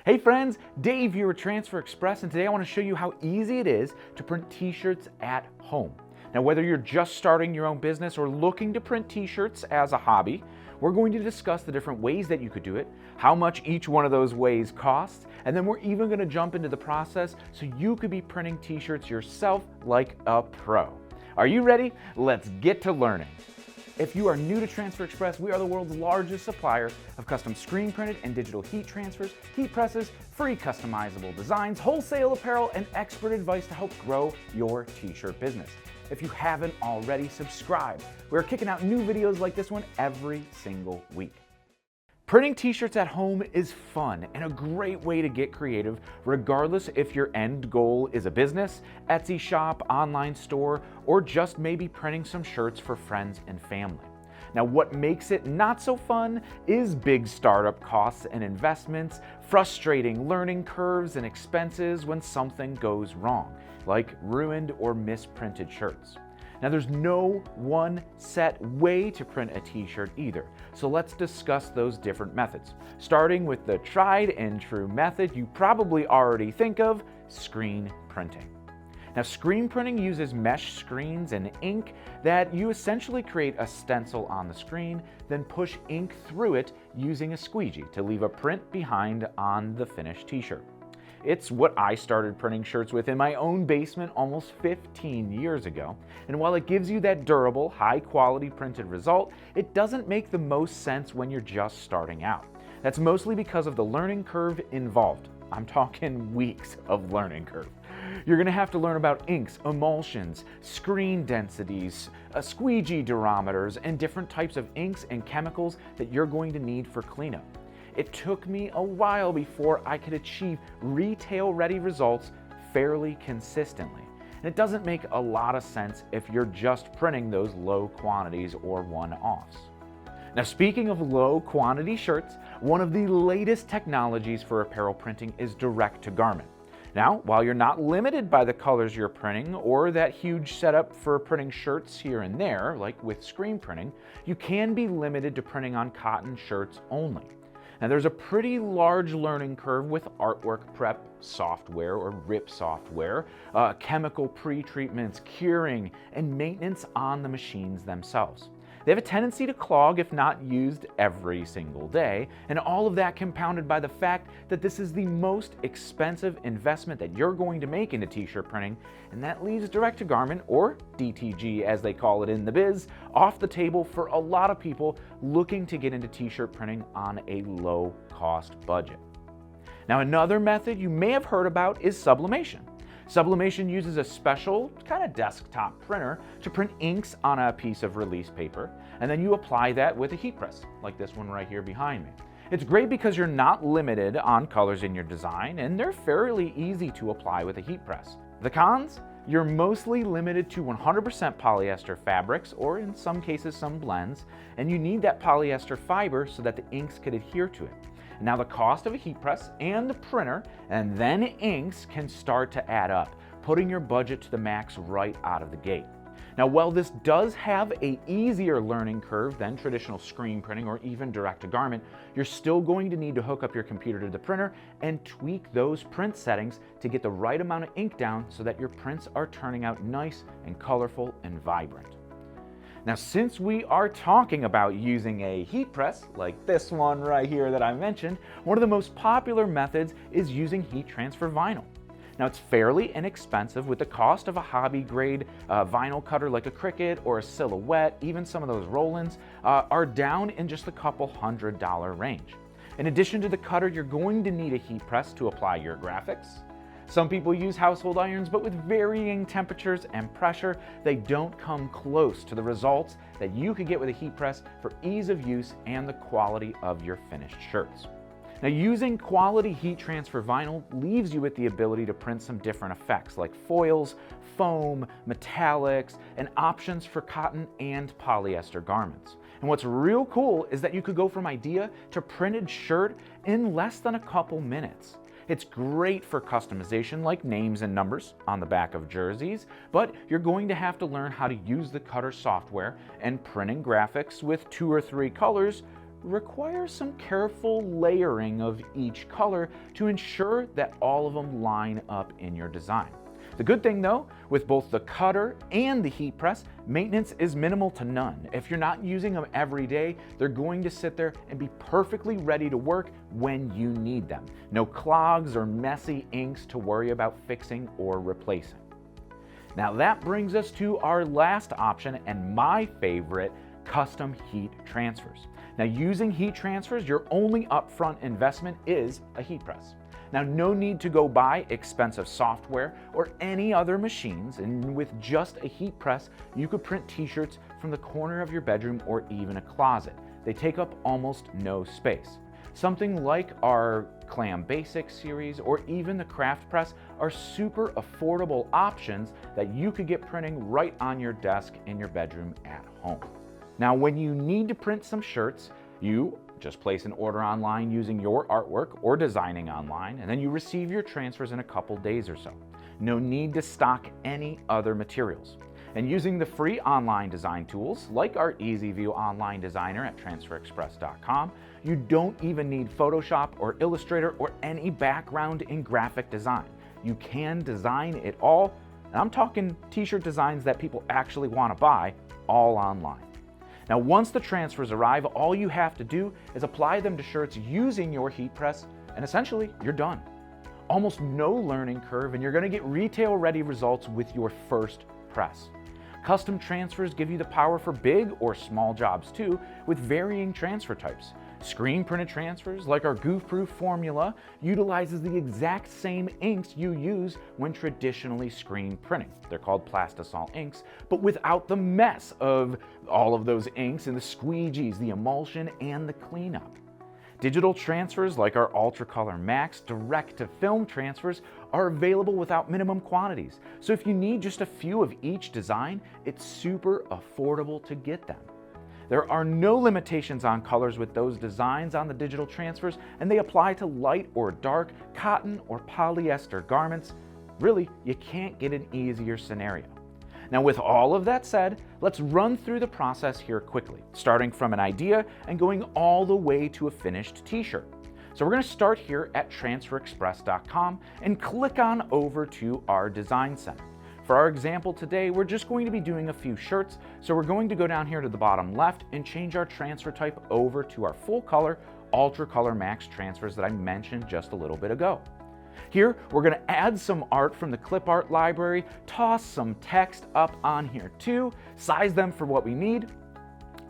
Hey friends, Dave here with Transfer Express, and today I want to show you how easy it is to print t-shirts at home. Now, whether you're just starting your own business or looking to print t-shirts as a hobby, we're going to discuss the different ways that you could do it, how much each one of those ways costs, and then we're even going to jump into the process so you could be printing t-shirts yourself like a pro. Are you ready? Let's get to learning. If you are new to Transfer Express, we are the world's largest supplier of custom screen printed and digital heat transfers, heat presses, free customizable designs, wholesale apparel, and expert advice to help grow your t-shirt business. If you haven't already, subscribe. We're kicking out new videos like this one every single week. Printing t-shirts at home is fun and a great way to get creative, regardless if your end goal is a business, Etsy shop, online store, or just maybe printing some shirts for friends and family. Now, what makes it not so fun is big startup costs and investments, frustrating learning curves and expenses when something goes wrong, like ruined or misprinted shirts. Now, there's no one set way to print a t-shirt either, so let's discuss those different methods. Starting with the tried and true method you probably already think of, screen printing. Now, screen printing uses mesh screens and ink that you essentially create a stencil on the screen, then push ink through it using a squeegee to leave a print behind on the finished t-shirt. It's what I started printing shirts with in my own basement almost 15 years ago. And while it gives you that durable, high-quality printed result, it doesn't make the most sense when you're just starting out. That's mostly because of the learning curve involved. I'm talking weeks of learning curve. You're gonna have to learn about inks, emulsions, screen densities, squeegee durometers, and different types of inks and chemicals that you're going to need for cleanup. It took me a while before I could achieve retail-ready results fairly consistently. And it doesn't make a lot of sense if you're just printing those low quantities or one-offs. Now, speaking of low-quantity shirts, one of the latest technologies for apparel printing is direct-to-garment. Now, while you're not limited by the colors you're printing or that huge setup for printing shirts here and there, like with screen printing, you can be limited to printing on cotton shirts only. Now, there's a pretty large learning curve with artwork prep software or RIP software, chemical pre-treatments, curing, and maintenance on the machines themselves. They have a tendency to clog if not used every single day, and all of that compounded by the fact that this is the most expensive investment that you're going to make into t-shirt printing, and that leaves direct-to-garment, or DTG as they call it in the biz, off the table for a lot of people looking to get into t-shirt printing on a low-cost budget. Now, another method you may have heard about is sublimation. Sublimation uses a special kind of desktop printer to print inks on a piece of release paper, and then you apply that with a heat press, like this one right here behind me. It's great because you're not limited on colors in your design, and they're fairly easy to apply with a heat press. The cons? You're mostly limited to 100% polyester fabrics, or in some cases some blends, and you need that polyester fiber so that the inks could adhere to it. Now, the cost of a heat press and the printer and then inks can start to add up, putting your budget to the max right out of the gate. Now, while this does have an easier learning curve than traditional screen printing or even direct-to-garment, you're still going to need to hook up your computer to the printer and tweak those print settings to get the right amount of ink down so that your prints are turning out nice and colorful and vibrant. Now, since we are talking about using a heat press, like this one right here that I mentioned, one of the most popular methods is using heat transfer vinyl. Now, it's fairly inexpensive with the cost of a hobby-grade vinyl cutter like a Cricut or a Silhouette. Even some of those roll-ins are down in just a couple $100 range. In addition to the cutter, you're going to need a heat press to apply your graphics. Some people use household irons, but with varying temperatures and pressure, they don't come close to the results that you could get with a heat press for ease of use and the quality of your finished shirts. Now, using quality heat transfer vinyl leaves you with the ability to print some different effects like foils, foam, metallics, and options for cotton and polyester garments. And what's real cool is that you could go from idea to printed shirt in less than a couple minutes. It's great for customization like names and numbers on the back of jerseys, but you're going to have to learn how to use the cutter software, and printing graphics with 2 or 3 colors requires some careful layering of each color to ensure that all of them line up in your design. The good thing though, with both the cutter and the heat press, maintenance is minimal to none. If you're not using them every day, they're going to sit there and be perfectly ready to work when you need them. No clogs or messy inks to worry about fixing or replacing. Now that brings us to our last option and my favorite, custom heat transfers. Now using heat transfers, your only upfront investment is a heat press. Now, no need to go buy expensive software or any other machines, and with just a heat press, you could print t-shirts from the corner of your bedroom or even a closet. They take up almost no space. Something like our Clam Basics series or even the Craft Press are super affordable options that you could get printing right on your desk in your bedroom at home. Now, when you need to print some shirts, you just place an order online using your artwork or designing online, and then you receive your transfers in a couple days or so. No need to stock any other materials. And using the free online design tools, like our EasyView Online Designer at transferexpress.com, you don't even need Photoshop or Illustrator or any background in graphic design. You can design it all, and I'm talking t-shirt designs that people actually want to buy, all online. Now, once the transfers arrive, all you have to do is apply them to shirts using your heat press, and essentially, you're done. Almost no learning curve, and you're going to get retail-ready results with your first press. Custom transfers give you the power for big or small jobs too, with varying transfer types. Screen printed transfers, like our Goof-Proof formula, utilizes the exact same inks you use when traditionally screen printing. They're called Plastisol inks, but without the mess of all of those inks and the Squeegees, the emulsion, and the cleanup. Digital transfers, like our Ultracolor Max direct-to-film transfers, are available without minimum quantities. So if you need just a few of each design, it's super affordable to get them. There are no limitations on colors with those designs on the digital transfers, and they apply to light or dark, cotton or polyester garments. Really, you can't get an easier scenario. Now, with all of that said, let's run through the process here quickly, starting from an idea and going all the way to a finished t-shirt. So we're going to start here at transferexpress.com and click on over to our design center. For our example today, we're just going to be doing a few shirts, so we're going to go down here to the bottom left and change our transfer type over to our full color Ultracolor Max transfers that I mentioned just a little bit ago. Here, we're going to add some art from the clip art library, toss some text up on here too, size them for what we need,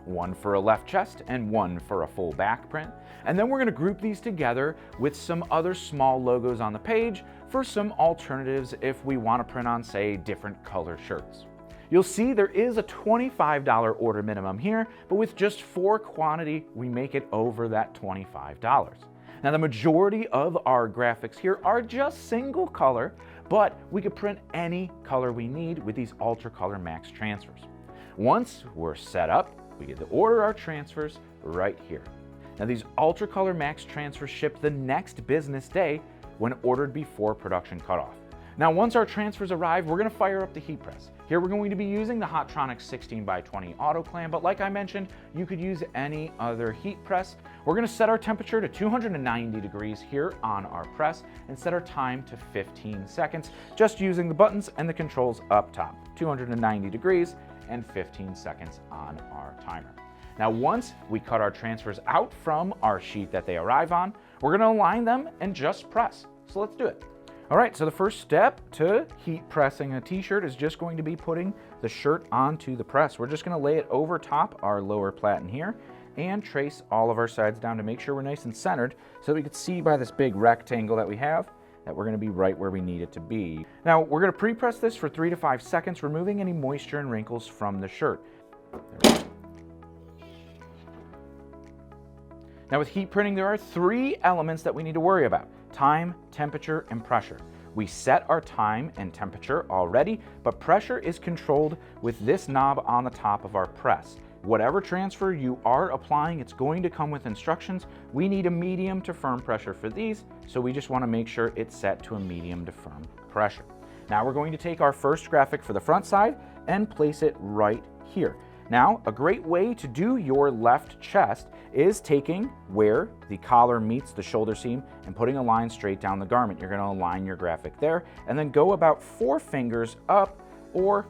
one for a left chest and one for a full back print. And then we're going to group these together with some other small logos on the page for some alternatives if we want to print on, say, different color shirts. You'll see there is a $25 order minimum here, but with just 4 quantity, we make it over that $25. Now, the majority of our graphics here are just single color, but we could print any color we need with these Ultracolor Max transfers. Once we're set up, we get to order our transfers right here. Now, these Ultracolor Max transfers ship the next business day when ordered before production cutoff. Now, once our transfers arrive, we're going to fire up the heat press. Here we're going to be using the Hotronix 16x20 autoclam, but like I mentioned, you could use any other heat press. We're going to set our temperature to 290 degrees here on our press and set our time to 15 seconds, just using the buttons and the controls up top. 290 degrees and 15 seconds on our timer. Now, once we cut our transfers out from our sheet that they arrive on, we're going to align them and just press. So let's do it. All right, so the first step to heat pressing a t-shirt is just going to be putting the shirt onto the press. We're just going to lay it over top our lower platen here and trace all of our sides down to make sure we're nice and centered so that we can see by this big rectangle that we have that we're going to be right where we need it to be. Now, we're going to pre-press this for 3 to 5 seconds, removing any moisture and wrinkles from the shirt. There we go. Now, with heat printing, there are 3 elements that we need to worry about: time, temperature, and pressure. We set our time and temperature already, but pressure is controlled with this knob on the top of our press. Whatever transfer you are applying, it's going to come with instructions. We need a medium to firm pressure for these, so we just want to make sure it's set to a medium to firm pressure. Now we're going to take our first graphic for the front side and place it right here. Now, a great way to do your left chest is taking where the collar meets the shoulder seam and putting a line straight down the garment. You're going to align your graphic there and then go about 4 fingers up or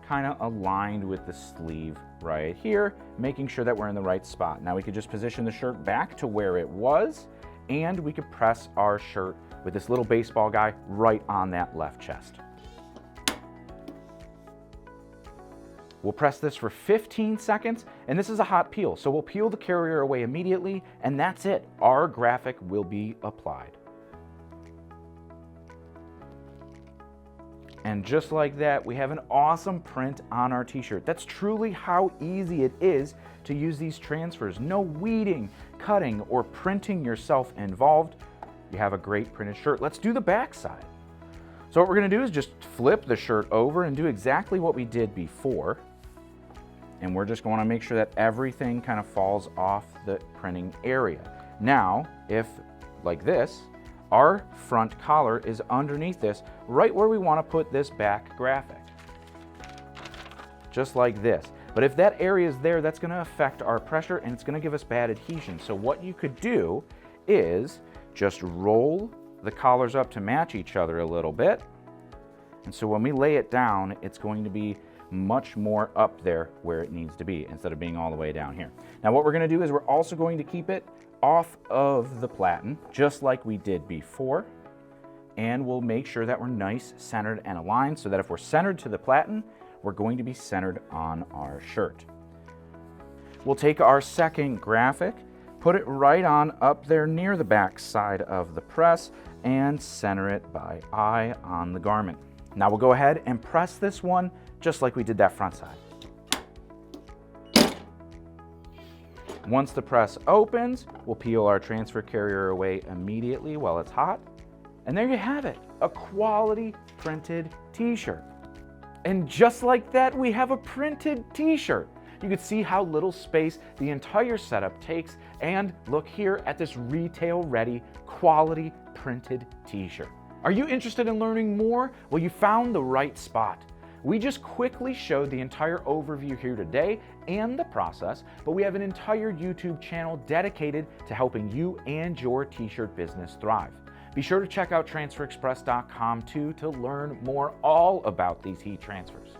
kind of aligned with the sleeve right here, making sure that we're in the right spot. Now we could just position the shirt back to where it was, and we could press our shirt with this little baseball guy right on that left chest. We'll press this for 15 seconds, and this is a hot peel, so we'll peel the carrier away immediately, and that's it. Our graphic will be applied. And just like that, we have an awesome print on our t-shirt. That's truly how easy it is to use these transfers. No weeding, cutting, or printing yourself involved. You have a great printed shirt. Let's do the back side. So what we're gonna do is just flip the shirt over and do exactly what we did before. And we're just going to make sure that everything kind of falls off the printing area. Now, if like this, our front collar is underneath this, right where we want to put this back graphic. Just like this. But if that area is there, that's going to affect our pressure and it's going to give us bad adhesion. So what you could do is just roll the collars up to match each other a little bit. And so when we lay it down, it's going to be much more up there where it needs to be instead of being all the way down here. Now what we're going to do is we're also going to keep it off of the platen just like we did before, and we'll make sure that we're nice, centered, and aligned so that if we're centered to the platen, we're going to be centered on our shirt. We'll take our second graphic, put it right on up there near the back side of the press, and center it by eye on the garment. Now we'll go ahead and press this one just like we did that front side. Once the press opens, we'll peel our transfer carrier away immediately while it's hot. And there you have it, a quality printed t-shirt. And just like that, we have a printed t-shirt. You can see how little space the entire setup takes, and look here at this retail ready quality printed t-shirt. Are you interested in learning more? Well, you found the right spot. We just quickly showed the entire overview here today and the process, but we have an entire YouTube channel dedicated to helping you and your t-shirt business thrive. Be sure to check out transferexpress.com too to learn more all about these heat transfers.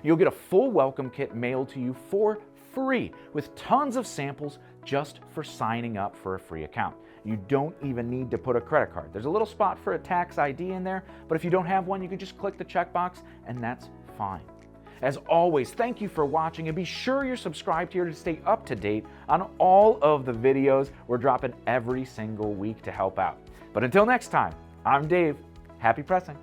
You'll get a full welcome kit mailed to you for free with tons of samples just for signing up for a free account. You don't even need to put a credit card. There's a little spot for a tax ID in there, but if you don't have one, you can just click the checkbox and that's fine. As always, thank you for watching, and be sure you're subscribed here to stay up to date on all of the videos we're dropping every single week to help out. But until next time, I'm Dave. Happy pressing.